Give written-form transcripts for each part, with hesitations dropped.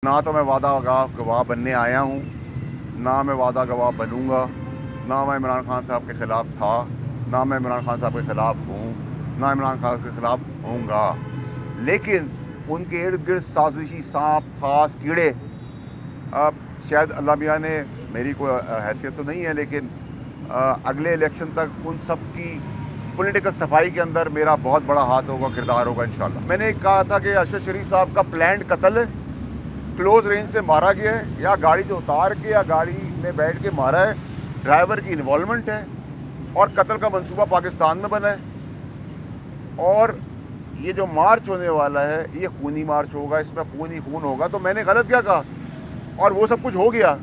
نہ تو میں وعدہ گواہ بننے آیا ہوں، نہ میں وعدہ گواہ بنوں گا، نہ میں عمران خان صاحب کے خلاف تھا، نہ میں عمران خان صاحب کے خلاف ہوں، نہ عمران خان کے خلاف ہوں گا، لیکن ان کے ارد گرد سازشی سانپ، خاص کیڑے، اب شاید اللہ میاں نے، میری کوئی حیثیت تو نہیں ہے، لیکن اگلے الیکشن تک ان سب کی پولیٹیکل صفائی کے اندر میرا بہت بڑا ہاتھ ہوگا، کردار ہوگا انشاءاللہ۔ میں نے کہا تھا کہ ارشد شریف صاحب کا پلانڈ قتل ہے، کلوز رینج سے مارا گیا ہے، یا گاڑی سے اتار کے یا گاڑی میں بیٹھ کے مارا ہے، ڈرائیور کی انوالومنٹ ہے، اور قتل کا منصوبہ پاکستان میں بنا ہے، اور یہ جو مارچ ہونے والا ہے یہ خونی مارچ ہوگا، اس میں خون ہی خون ہوگا۔ تو میں نے غلط کیا کہا؟ اور وہ سب کچھ ہو گیا،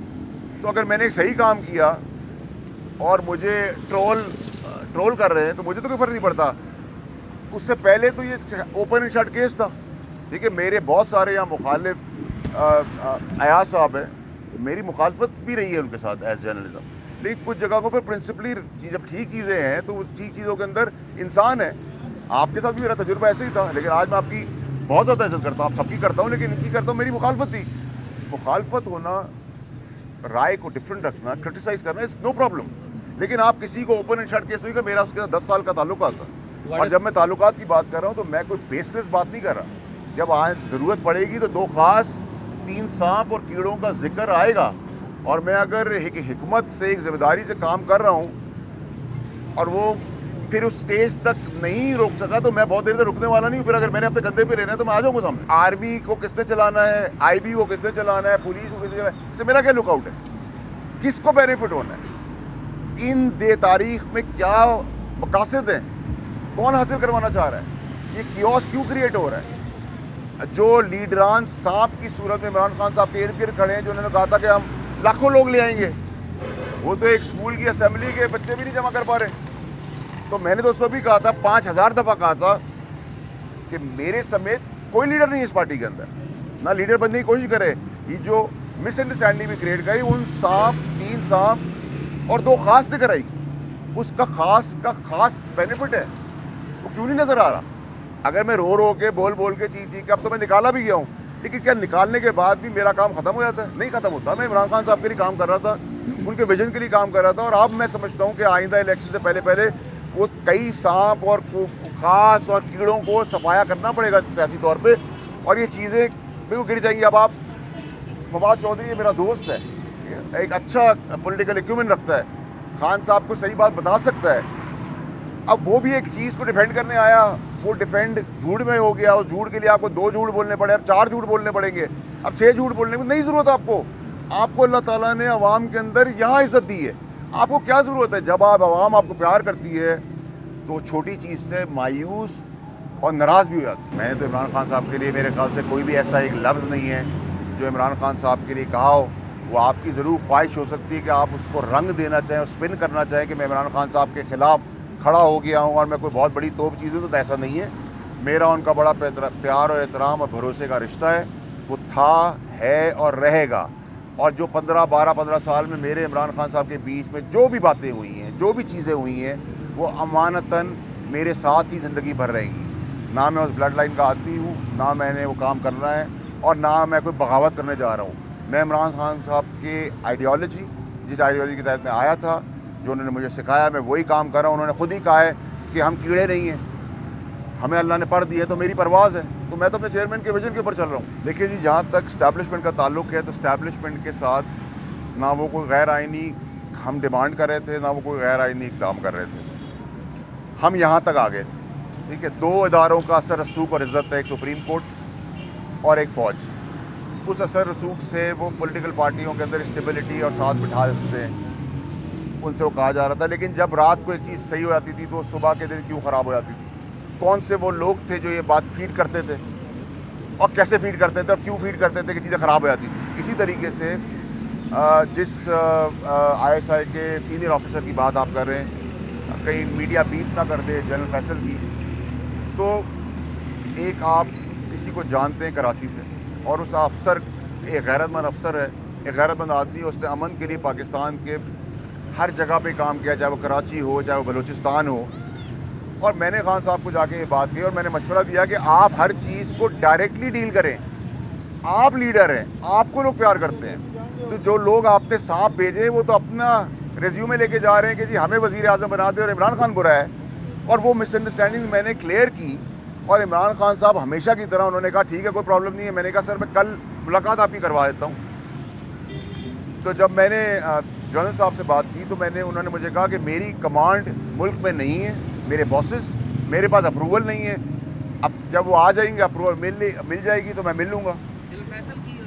تو اگر میں نے ایک صحیح کام کیا اور مجھے ٹرول کر رہے ہیں تو مجھے تو کوئی فرق نہیں پڑتا۔ اس سے پہلے تو یہ اوپن اینڈ شٹ کیس تھا، ٹھیک ہے، میرے بہت سارے یہاں مخالف ایاز صاحب ہیں، میری مخالفت بھی رہی ہے ان کے ساتھ ایز جرنلزم، لیکن کچھ جگہوں پر پرنسپلی جب ٹھیک چیزیں ہیں تو اس ٹھیک چیزوں کے اندر انسان ہے۔ آپ کے ساتھ بھی میرا تجربہ ایسے ہی تھا، لیکن آج میں آپ کی بہت زیادہ عزت کرتا ہوں، آپ سب کی کرتا ہوں، لیکن ان کی کرتا ہوں، میری مخالفت تھی۔ مخالفت ہونا، رائے کو ڈفرنٹ رکھنا، کرٹیسائز کرنا از نو پرابلم، لیکن آپ کسی کو اوپن اینڈ شٹ کیس ہوئی کہ میرا اس کے ساتھ 10 سال کا تعلقات تھا، اور جب میں تعلقات کی بات کر رہا ہوں تو میں کوئی بیس لیس بات نہیں کر رہا۔ جب آج ضرورت پڑے گی تو دو خاص 3 سانپ اور کیڑوں کا ذکر آئے گا، اور میں اگر ایک حکمت سے، ایک ذمہ داری سے کام کر رہا ہوں اور وہ پھر اس سٹیج تک نہیں روک سکا تو میں بہت دیر سے رکنے والا نہیں ہوں۔ پھر اگر میں نے اپنے گدے پہ لینا ہے تو میں آ جاؤں گا سامنے۔ آرمی کو کس نے چلانا ہے، آئی بی کو کس نے چلانا ہے، پولیس کو کس نے چلانا ہے، اس سے میرا کیا لک آؤٹ ہے؟ کس کو بینیفٹ ہونا ہے؟ ان دے تاریخ میں کیا مقاصد ہیں؟ کون حاصل کروانا چاہ رہا ہے؟ یہ کیوس کیوں کریٹ ہو رہا ہے؟ جو لیڈران سانپ کی صورت میں عمران خان صاحب کے ارد گرد کھڑے ہیں، جو انہوں نے کہا تھا کہ ہم لاکھوں لوگ لے آئیں گے، وہ تو ایک اسکول کی اسمبلی کے بچے بھی نہیں جمع کر پا رہے۔ تو میں نے تو اس کو بھی کہا تھا، 5000 دفعہ کہا تھا کہ میرے سمیت کوئی لیڈر نہیں اس پارٹی کے اندر، نہ لیڈر بننے کی کوشش کرے۔ یہ جو مس انڈرسٹینڈنگ بھی کریٹ کری، ان سانپ، 3 سانپ اور 2 خاص دکھ رہی، اس کا خاص بینیفٹ ہے، وہ کیوں نہیں نظر آ رہا؟ اگر میں رو کے بول کے چیز کے، اب تو میں نکالا بھی گیا ہوں، لیکن کیا نکالنے کے بعد بھی میرا کام ختم ہو جاتا ہے؟ نہیں ختم ہوتا۔ میں عمران خان صاحب کے لیے کام کر رہا تھا، ان کے ویژن کے لیے کام کر رہا تھا، اور اب میں سمجھتا ہوں کہ آئندہ الیکشن سے پہلے وہ کئی سانپ اور خاص اور کیڑوں کو صفایا کرنا پڑے گا سیاسی طور پہ، اور یہ چیزیں بالکل گر جائیں گی۔ اب آپ، فواد چودھری یہ میرا دوست ہے، ایک اچھا پولیٹیکل ایکومن رکھتا ہے، خان صاحب کو صحیح بات بتا سکتا ہے، اب وہ بھی ایک چیز کو ڈیفینڈ کرنے آیا، وہ ڈیفینڈ جھوٹ میں ہو گیا، اور جھوٹ کے لیے آپ کو 2 جھوٹ بولنے پڑے، اب 4 جھوٹ بولنے پڑیں گے، اب 6 جھوٹ بولنے کی نہیں ضرورت آپ کو اللہ تعالیٰ نے عوام کے اندر یہاں عزت دی ہے، آپ کو کیا ضرورت ہے؟ جب عوام آپ کو پیار کرتی ہے تو چھوٹی چیز سے مایوس اور ناراض بھی ہو جاتی ہے۔ میں نے تو عمران خان صاحب کے لیے، میرے خیال سے کوئی بھی ایسا ایک لفظ نہیں ہے جو عمران خان صاحب کے لیے کہا ہو۔ وہ آپ کی ضرور خواہش ہو سکتی ہے کہ آپ اس کو رنگ دینا چاہیں، اسپن کرنا چاہیں کہ میں عمران خان صاحب کے خلاف کھڑا ہو گیا ہوں اور میں کوئی بہت بڑی توپ چیز ہوں، تو ایسا نہیں ہے۔ میرا ان کا بڑا پیار اور احترام اور بھروسے کا رشتہ ہے، وہ تھا، ہے اور رہے گا، اور جو 15 سال میں میرے عمران خان صاحب کے بیچ میں جو بھی باتیں ہوئی ہیں، جو بھی چیزیں ہوئی ہیں، وہ امانتاً میرے ساتھ ہی زندگی بھر رہیں گی۔ نہ میں اس بلڈ لائن کا آدمی ہوں، نہ میں نے وہ کام کرنا ہے، اور نہ میں کوئی بغاوت کرنے جا رہا ہوں۔ میں عمران خان صاحب کے آئیڈیالوجی، جس آئیڈیالوجی کے تحت میں آیا تھا، جو انہوں نے مجھے سکھایا، میں وہی کام کر رہا ہوں۔ انہوں نے خود ہی کہا ہے کہ ہم کیڑے نہیں ہیں، ہمیں اللہ نے پر دی ہے تو میری پرواز ہے، تو میں تو اپنے چیئرمین کے ویژن کے اوپر چل رہا ہوں۔ دیکھیے جی، جہاں تک اسٹیبلشمنٹ کا تعلق ہے تو اسٹیبلشمنٹ کے ساتھ نہ وہ کوئی غیر آئینی ہم ڈیمانڈ کر رہے تھے، نہ وہ کوئی غیر آئینی اقدام کر رہے تھے، ہم یہاں تک آ گئے تھے، ٹھیک ہے۔ 2 اداروں کا اثر رسوخ اور عزت ہے، ایک سپریم کورٹ اور ایک فوج۔ اس اثر رسوخ سے وہ پولیٹیکل پارٹیوں کے اندر اسٹیبلٹی اور ساتھ بٹھا دیتے ہیں، ان سے وہ کہا جا رہا تھا، لیکن جب رات کو ایک چیز صحیح ہو جاتی تھی تو صبح کے دن کیوں خراب ہو جاتی تھی؟ کون سے وہ لوگ تھے جو یہ بات فیڈ کرتے تھے، اور کیسے فیڈ کرتے تھے، اور کیوں فیڈ کرتے تھے کہ چیزیں خراب ہو جاتی تھی؟ اسی طریقے سے جس ISI کے سینئر آفیسر کی بات آپ کر رہے ہیں، کہیں میڈیا بیٹ نہ کر دے جنرل فیصل کی، تو ایک آپ کسی کو جانتے ہیں کراچی سے، اور اس افسر ایک غیرت مند افسر ہے، ایک غیرت مند آدمی ہے، اس نے امن کے لیے پاکستان کے ہر جگہ پہ کام کیا، چاہے وہ کراچی ہو، چاہے وہ بلوچستان ہو، اور میں نے خان صاحب کو جا کے یہ بات کی اور میں نے مشورہ دیا کہ آپ ہر چیز کو ڈائریکٹلی ڈیل کریں، آپ لیڈر ہیں, آپ کو لوگ پیار کرتے ہیں. تو جو لوگ آپ نے سانپ بھیجے وہ تو اپنا ریزیومے لے کے جا رہے ہیں کہ جی ہمیں وزیر اعظم بنا دے اور عمران خان برا ہے. اور وہ مس انڈرسٹینڈنگ میں نے کلیئر کی, اور عمران خان صاحب ہمیشہ کی طرح انہوں نے کہا ٹھیک ہے کوئی پرابلم نہیں ہے. میں نے کہا سر میں کل ملاقات آپ کی کروا دیتا ہوں. تو جب میں نے جنرل صاحب سے بات کی تو انہوں نے مجھے کہا کہ میری کمانڈ ملک میں نہیں ہے, میرے باسز, میرے پاس اپروول نہیں ہے. اب جب وہ آ جائیں گے اپروول مل جائے گی تو میں مل لوں گا.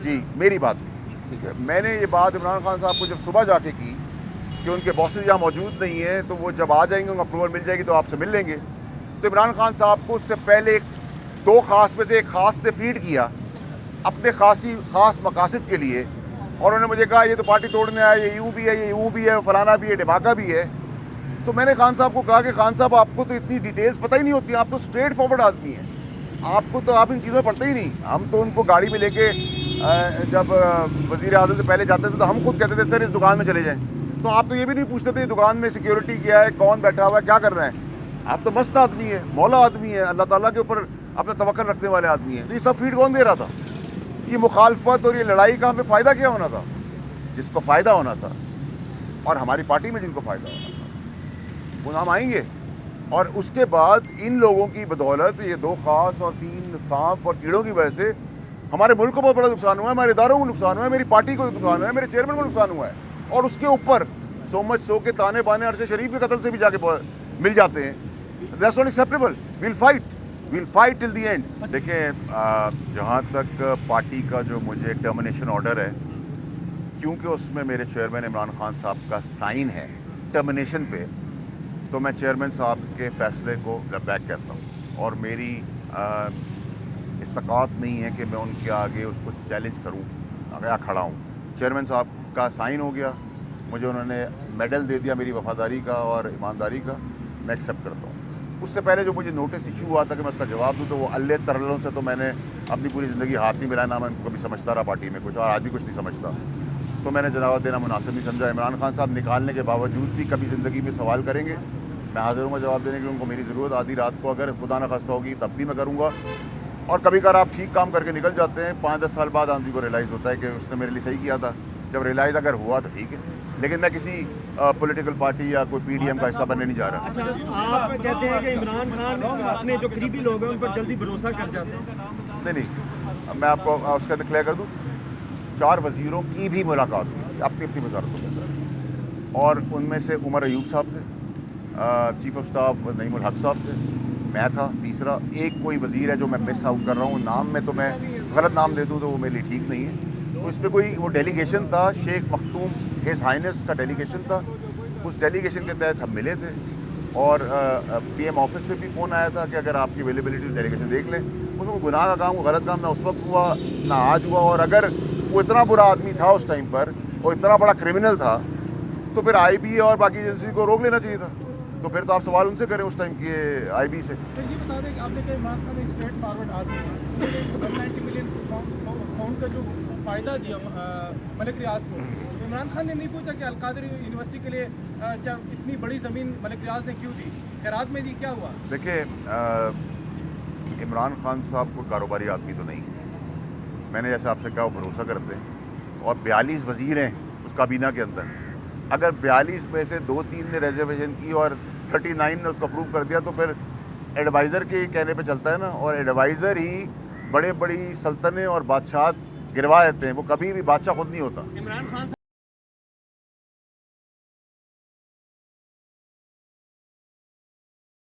جی میری بات ٹھیک ہے. میں نے یہ بات عمران خان صاحب کو جب صبح جا کے کی کہ ان کے باسز یہاں موجود نہیں ہیں, تو وہ جب آ جائیں گے ان کو اپروول مل جائے گی تو آپ سے مل لیں گے. تو عمران خان صاحب کو اس سے پہلے 2 خاص میں سے ایک خاص نے فیڈ کیا اپنے خاص مقاصد کے لیے, اور انہوں نے مجھے کہا یہ تو پارٹی توڑنے آیا, یہ یوں بھی ہے, یہ یوں بھی ہے, فلانا بھی ہے, ڈھماکہ بھی ہے. تو میں نے خان صاحب کو کہا کہ خان صاحب آپ کو تو اتنی ڈیٹیلز پتہ ہی نہیں ہوتی, آپ تو اسٹریٹ فارورڈ آدمی ہیں, آپ ان چیزوں میں پڑھتے ہی نہیں. ہم تو ان کو گاڑی میں لے کے جب وزیر اعظم سے پہلے جاتے تھے تو ہم خود کہتے تھے سر اس دکان میں چلے جائیں. تو آپ تو یہ بھی نہیں پوچھتے تھے دکان میں سیکیورٹی کیا ہے, کون بیٹھا ہوا ہے, کیا کر رہے ہیں. آپ تو مست آدمی ہے, مولا آدمی ہے, اللہ تعالیٰ کے اوپر اپنا توکل رکھنے والے آدمی ہیں. تو یہ سب فیڈ کون دے رہا تھا؟ یہ مخالفت اور یہ لڑائی کا ہمیں فائدہ کیا ہونا تھا؟ جس کو فائدہ ہونا تھا اور ہماری پارٹی میں جن کو فائدہ ہونا تھا وہ ہم آئیں گے. اور اس کے بعد ان لوگوں کی بدولت, یہ 2 خاص اور 3 سانپ اور کیڑوں کی وجہ سے ہمارے ملک کو بہت بڑا نقصان ہوا ہے, ہمارے اداروں کو نقصان ہوا ہے, میری پارٹی کو نقصان ہوا ہے, میرے چیئرمین کو نقصان ہوا ہے. اور اس کے اوپر سو کے تانے بانے ارشد شریف کے قتل سے بھی جا کے مل جاتے ہیں. That's not acceptable. We'll fight till the end. دیکھیں جہاں تک پارٹی کا جو مجھے ٹرمینیشن آرڈر ہے, کیونکہ اس میں میرے چیئرمین عمران خان صاحب کا سائن ہے ٹرمینیشن پہ, تو میں چیئرمین صاحب کے فیصلے کو لبیک کہتا ہوں. اور میری استطاعت نہیں ہے کہ میں ان کے آگے اس کو چیلنج کروں یا کھڑا ہوں. چیئرمین صاحب کا سائن ہو گیا, مجھے انہوں نے میڈل دے دیا میری وفاداری کا اور ایمانداری کا, میں ایکسیپٹ کرتا ہوں. اس سے پہلے جو مجھے نوٹس ایشو ہوا تھا کہ میں اس کا جواب دوں, تو وہ اللہ ترلوں سے تو میں نے اپنی پوری زندگی ہاتھ نہیں ملایا, نہ میں کبھی سمجھتا رہا پارٹی میں کچھ, اور آج بھی کچھ نہیں سمجھتا. تو میں نے جواب دینا مناسب نہیں سمجھا. عمران خان صاحب نکالنے کے باوجود بھی کبھی زندگی میں سوال کریں گے, میں حاضر ہوں گا جواب دینے کے. ان کو میری ضرورت آدھی رات کو اگر خدا نہ خواستہ ہوگی تب بھی میں کروں گا. اور کبھی کبھار آپ ٹھیک کام کر کے نکل جاتے ہیں, 5-10 سال بعد آدمی کو ریلائز ہوتا ہے کہ اس نے میرے لیے صحیح کیا تھا. جب ریلائز اگر ہوا تو ٹھیک ہے, لیکن میں کسی پولیٹیکل پارٹی یا کوئی پی ڈی ایم کا حصہ بننے نہیں جا رہا. اچھا, آپ کہتے ہیں کہ عمران خان اپنے جو قریبی لوگ ہیں ان پر جلدی بھروسہ کر جاتے ہیں. نہیں, میں آپ کو اس کا کلیئر کر دوں. 4 وزیروں کی بھی ملاقات ہوئی اپنی اپنی وزارتوں کے اندر, اور ان میں سے عمر ایوب صاحب تھے, چیف آف اسٹاف نعیم الحق صاحب تھے, میں تھا, تیسرا ایک کوئی وزیر ہے جو میں مس آؤٹ کر رہا ہوں. نام میں تو میں غلط نام دے دوں تو وہ میرے لیے ٹھیک نہیں ہے. تو اس پہ کوئی وہ ڈیلیگیشن تھا, شیخ مختوم ہز ہائنس کا ڈیلیگیشن تھا. اس ڈیلیگیشن کے تحت ہم ملے تھے, اور پی ایم آفس سے بھی فون آیا تھا کہ اگر آپ کی اویلیبلٹی ڈیلیگیشن دیکھ لیں. اس میں گناہ کا کام, غلط کام نہ اس وقت ہوا نہ آج ہوا. اور اگر وہ اتنا برا آدمی تھا اس ٹائم پر اور اتنا بڑا کرمنل تھا تو پھر آئی بی اور باقی ایجنسی کو روک لینا چاہیے تھا. تو پھر تو آپ سوال ان سے کریں اس ٹائم کے آئی بی سے. یہ بتا دیں کہ آپ نے کہا عمران خان ایک اسٹریٹ فارورڈ آدمی ہے, 190 ملین پاؤنڈ کا جو فائدہ دیا ملک ریاض کو, عمران خان نے نہیں پوچھا کہ القادر یونیورسٹی کے لیے اتنی بڑی زمین ملک ریاض نے کیوں دی, خیرات میں دی, کیا ہوا؟ دیکھیں عمران خان صاحب کوئی کاروباری آدمی تو نہیں. میں نے جیسے آپ سے کہا وہ بھروسہ کرتے ہیں, اور 42 وزیر ہیں اس کابینہ کے اندر. اگر 42 میں سے 2-3 نے ریزرویشن کی اور 39 نے اس کو اپروو کر دیا تو پھر ایڈوائزر کے کہنے پہ چلتا ہے نا. اور ایڈوائزر ہی بڑی سلطنتیں اور بادشاہت گروا دیتے ہیں, وہ کبھی بھی بادشاہ خود نہیں ہوتا. عمران خان